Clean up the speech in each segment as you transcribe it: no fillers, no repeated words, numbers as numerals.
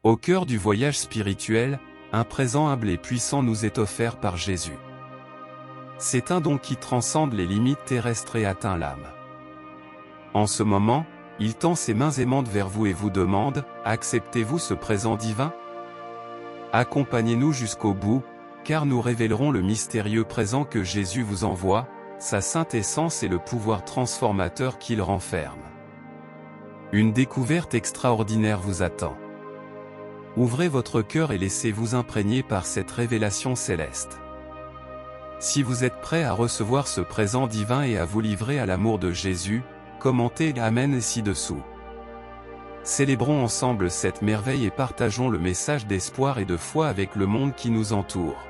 Au cœur du voyage spirituel, un présent humble et puissant nous est offert par Jésus. C'est un don qui transcende les limites terrestres et atteint l'âme. En ce moment, il tend ses mains aimantes vers vous et vous demande, acceptez-vous ce présent divin? Accompagnez-nous jusqu'au bout, car nous révélerons le mystérieux présent que Jésus vous envoie, sa sainte essence et le pouvoir transformateur qu'il renferme. Une découverte extraordinaire vous attend. Ouvrez votre cœur et laissez-vous imprégner par cette révélation céleste. Si vous êtes prêt à recevoir ce présent divin et à vous livrer à l'amour de Jésus, commentez Amen ci-dessous. Célébrons ensemble cette merveille et partageons le message d'espoir et de foi avec le monde qui nous entoure.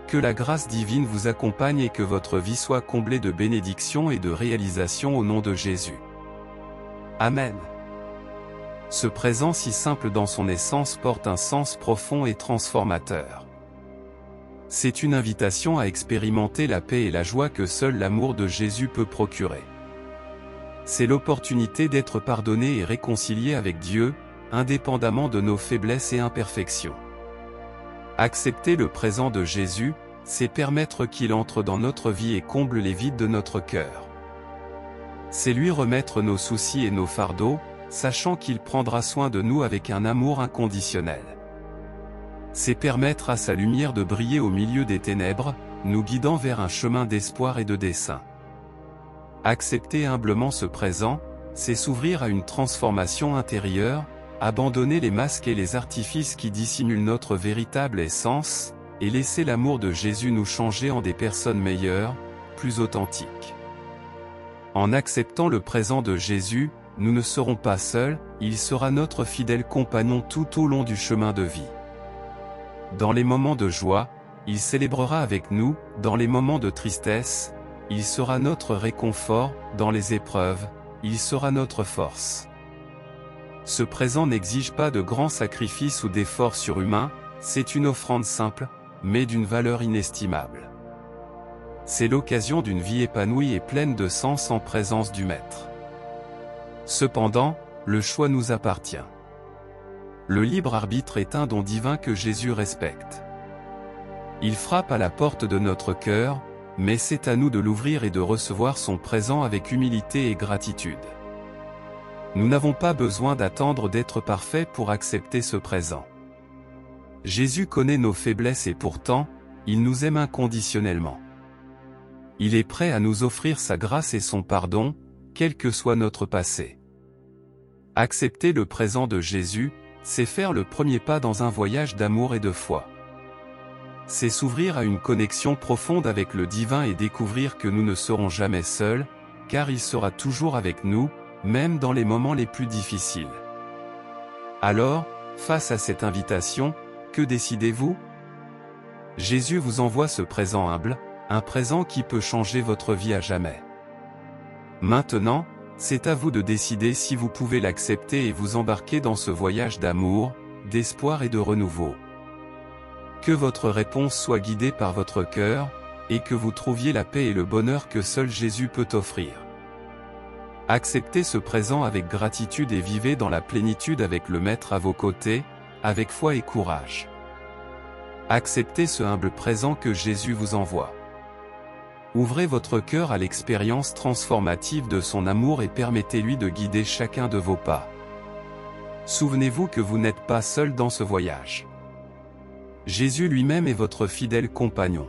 Que la grâce divine vous accompagne et que votre vie soit comblée de bénédictions et de réalisations au nom de Jésus. Amen. Ce présent si simple dans son essence porte un sens profond et transformateur. C'est une invitation à expérimenter la paix et la joie que seul l'amour de Jésus peut procurer. C'est l'opportunité d'être pardonné et réconcilié avec Dieu, indépendamment de nos faiblesses et imperfections. Accepter le présent de Jésus, c'est permettre qu'il entre dans notre vie et comble les vides de notre cœur. C'est lui remettre nos soucis et nos fardeaux, sachant qu'il prendra soin de nous avec un amour inconditionnel. C'est permettre à sa lumière de briller au milieu des ténèbres, nous guidant vers un chemin d'espoir et de dessein. Accepter humblement ce présent, c'est s'ouvrir à une transformation intérieure, abandonner les masques et les artifices qui dissimulent notre véritable essence, et laisser l'amour de Jésus nous changer en des personnes meilleures, plus authentiques. En acceptant le présent de Jésus, nous ne serons pas seuls, il sera notre fidèle compagnon tout au long du chemin de vie. Dans les moments de joie, il célébrera avec nous, dans les moments de tristesse, il sera notre réconfort, dans les épreuves, il sera notre force. Ce présent n'exige pas de grands sacrifices ou d'efforts surhumains, c'est une offrande simple, mais d'une valeur inestimable. C'est l'occasion d'une vie épanouie et pleine de sens en présence du Maître. Cependant, le choix nous appartient. Le libre arbitre est un don divin que Jésus respecte. Il frappe à la porte de notre cœur, mais c'est à nous de l'ouvrir et de recevoir son présent avec humilité et gratitude. Nous n'avons pas besoin d'attendre d'être parfaits pour accepter ce présent. Jésus connaît nos faiblesses et pourtant, il nous aime inconditionnellement. Il est prêt à nous offrir sa grâce et son pardon, quel que soit notre passé. Accepter le présent de Jésus, c'est faire le premier pas dans un voyage d'amour et de foi. C'est s'ouvrir à une connexion profonde avec le divin et découvrir que nous ne serons jamais seuls, car il sera toujours avec nous, même dans les moments les plus difficiles. Alors, face à cette invitation, que décidez-vous? Jésus vous envoie ce présent humble, un présent qui peut changer votre vie à jamais. Maintenant, c'est à vous de décider si vous pouvez l'accepter et vous embarquer dans ce voyage d'amour, d'espoir et de renouveau. Que votre réponse soit guidée par votre cœur, et que vous trouviez la paix et le bonheur que seul Jésus peut offrir. Acceptez ce présent avec gratitude et vivez dans la plénitude avec le Maître à vos côtés, avec foi et courage. Acceptez ce humble présent que Jésus vous envoie. Ouvrez votre cœur à l'expérience transformative de son amour et permettez-lui de guider chacun de vos pas. Souvenez-vous que vous n'êtes pas seul dans ce voyage. Jésus lui-même est votre fidèle compagnon.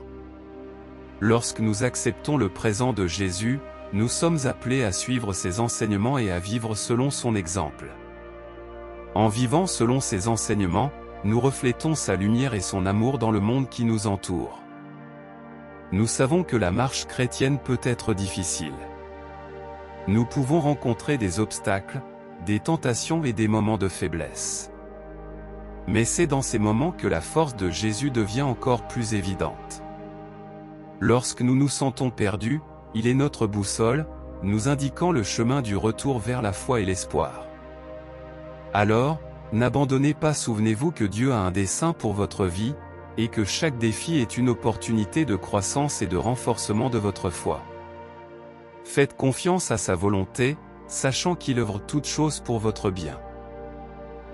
Lorsque nous acceptons le présent de Jésus, nous sommes appelés à suivre ses enseignements et à vivre selon son exemple. En vivant selon ses enseignements, nous reflétons sa lumière et son amour dans le monde qui nous entoure. Nous savons que la marche chrétienne peut être difficile. Nous pouvons rencontrer des obstacles, des tentations et des moments de faiblesse. Mais c'est dans ces moments que la force de Jésus devient encore plus évidente. Lorsque nous nous sentons perdus, il est notre boussole, nous indiquant le chemin du retour vers la foi et l'espoir. Alors, n'abandonnez pas, souvenez-vous que Dieu a un dessein pour votre vie, et que chaque défi est une opportunité de croissance et de renforcement de votre foi. Faites confiance à sa volonté, sachant qu'il œuvre toutes choses pour votre bien.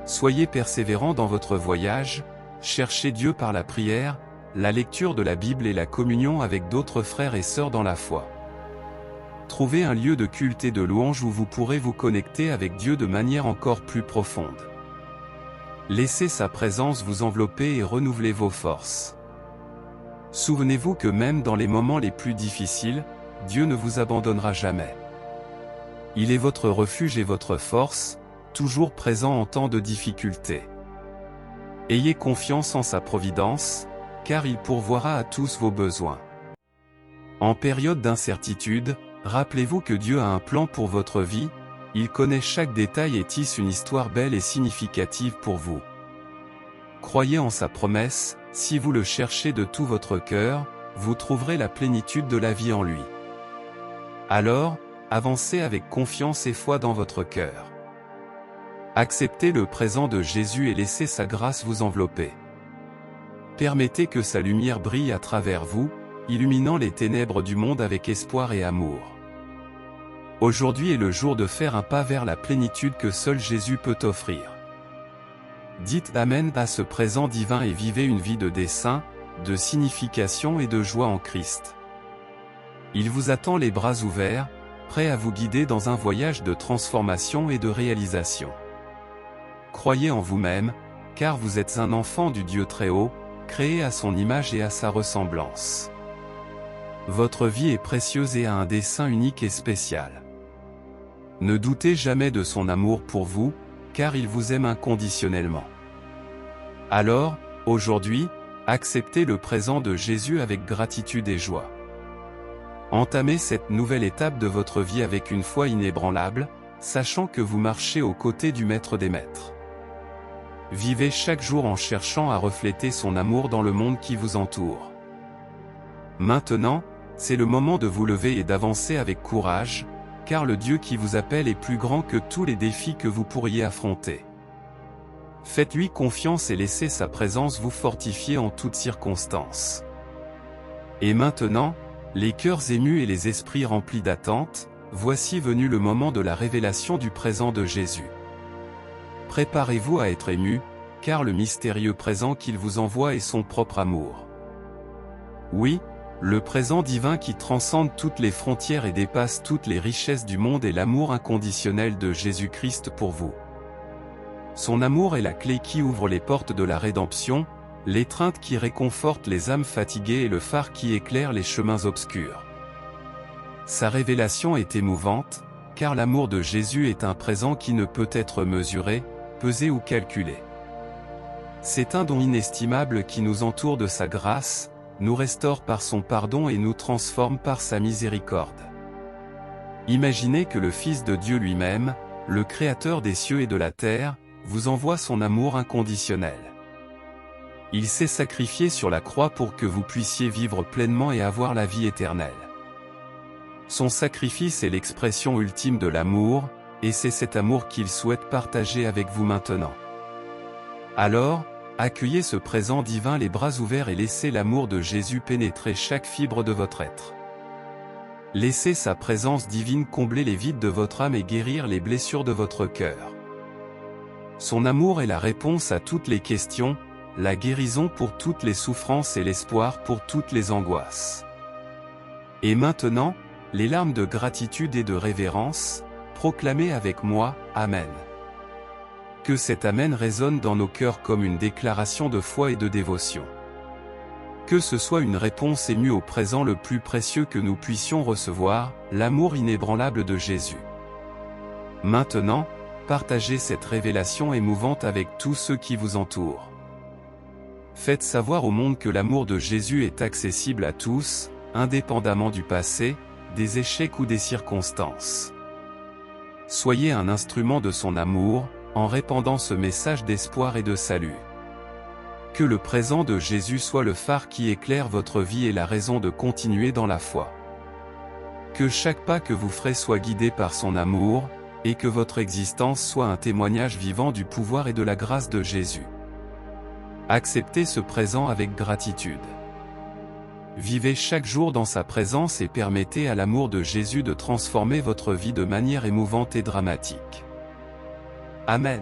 Soyez persévérants dans votre voyage, cherchez Dieu par la prière, la lecture de la Bible et la communion avec d'autres frères et sœurs dans la foi. Trouvez un lieu de culte et de louange où vous pourrez vous connecter avec Dieu de manière encore plus profonde. Laissez sa présence vous envelopper et renouveler vos forces. Souvenez-vous que même dans les moments les plus difficiles, Dieu ne vous abandonnera jamais. Il est votre refuge et votre force, toujours présent en temps de difficulté. Ayez confiance en sa providence, car il pourvoira à tous vos besoins. En période d'incertitude, rappelez-vous que Dieu a un plan pour votre vie, il connaît chaque détail et tisse une histoire belle et significative pour vous. Croyez en sa promesse, si vous le cherchez de tout votre cœur, vous trouverez la plénitude de la vie en lui. Alors, avancez avec confiance et foi dans votre cœur. Acceptez le présent de Jésus et laissez sa grâce vous envelopper. Permettez que sa lumière brille à travers vous, illuminant les ténèbres du monde avec espoir et amour. Aujourd'hui est le jour de faire un pas vers la plénitude que seul Jésus peut offrir. Dites Amen à ce présent divin et vivez une vie de dessein, de signification et de joie en Christ. Il vous attend les bras ouverts, prêt à vous guider dans un voyage de transformation et de réalisation. Croyez en vous-même, car vous êtes un enfant du Dieu très haut, créé à son image et à sa ressemblance. Votre vie est précieuse et a un dessein unique et spécial. Ne doutez jamais de son amour pour vous, car il vous aime inconditionnellement. Alors, aujourd'hui, acceptez le présent de Jésus avec gratitude et joie. Entamez cette nouvelle étape de votre vie avec une foi inébranlable, sachant que vous marchez aux côtés du Maître des Maîtres. Vivez chaque jour en cherchant à refléter son amour dans le monde qui vous entoure. Maintenant, c'est le moment de vous lever et d'avancer avec courage, car le Dieu qui vous appelle est plus grand que tous les défis que vous pourriez affronter. Faites-lui confiance et laissez sa présence vous fortifier en toutes circonstances. Et maintenant, les cœurs émus et les esprits remplis d'attente, voici venu le moment de la révélation du présent de Jésus. Préparez-vous à être ému, car le mystérieux présent qu'il vous envoie est son propre amour. Oui, le présent divin qui transcende toutes les frontières et dépasse toutes les richesses du monde est l'amour inconditionnel de Jésus-Christ pour vous. Son amour est la clé qui ouvre les portes de la rédemption, l'étreinte qui réconforte les âmes fatiguées et le phare qui éclaire les chemins obscurs. Sa révélation est émouvante, car l'amour de Jésus est un présent qui ne peut être mesuré, pesé ou calculé. C'est un don inestimable qui nous entoure de sa grâce, nous restaure par son pardon et nous transforme par sa miséricorde. Imaginez que le Fils de Dieu lui-même, le Créateur des cieux et de la terre, vous envoie son amour inconditionnel. Il s'est sacrifié sur la croix pour que vous puissiez vivre pleinement et avoir la vie éternelle. Son sacrifice est l'expression ultime de l'amour, et c'est cet amour qu'il souhaite partager avec vous maintenant. Alors, accueillez ce présent divin les bras ouverts et laissez l'amour de Jésus pénétrer chaque fibre de votre être. Laissez sa présence divine combler les vides de votre âme et guérir les blessures de votre cœur. Son amour est la réponse à toutes les questions, la guérison pour toutes les souffrances et l'espoir pour toutes les angoisses. Et maintenant, les larmes de gratitude et de révérence, proclamez avec moi, Amen. Que cet Amen résonne dans nos cœurs comme une déclaration de foi et de dévotion. Que ce soit une réponse émue au présent le plus précieux que nous puissions recevoir, l'amour inébranlable de Jésus. Maintenant, partagez cette révélation émouvante avec tous ceux qui vous entourent. Faites savoir au monde que l'amour de Jésus est accessible à tous, indépendamment du passé, des échecs ou des circonstances. Soyez un instrument de son amour, en répandant ce message d'espoir et de salut. Que le présent de Jésus soit le phare qui éclaire votre vie et la raison de continuer dans la foi. Que chaque pas que vous ferez soit guidé par son amour, et que votre existence soit un témoignage vivant du pouvoir et de la grâce de Jésus. Acceptez ce présent avec gratitude. Vivez chaque jour dans sa présence et permettez à l'amour de Jésus de transformer votre vie de manière émouvante et dramatique. Amen.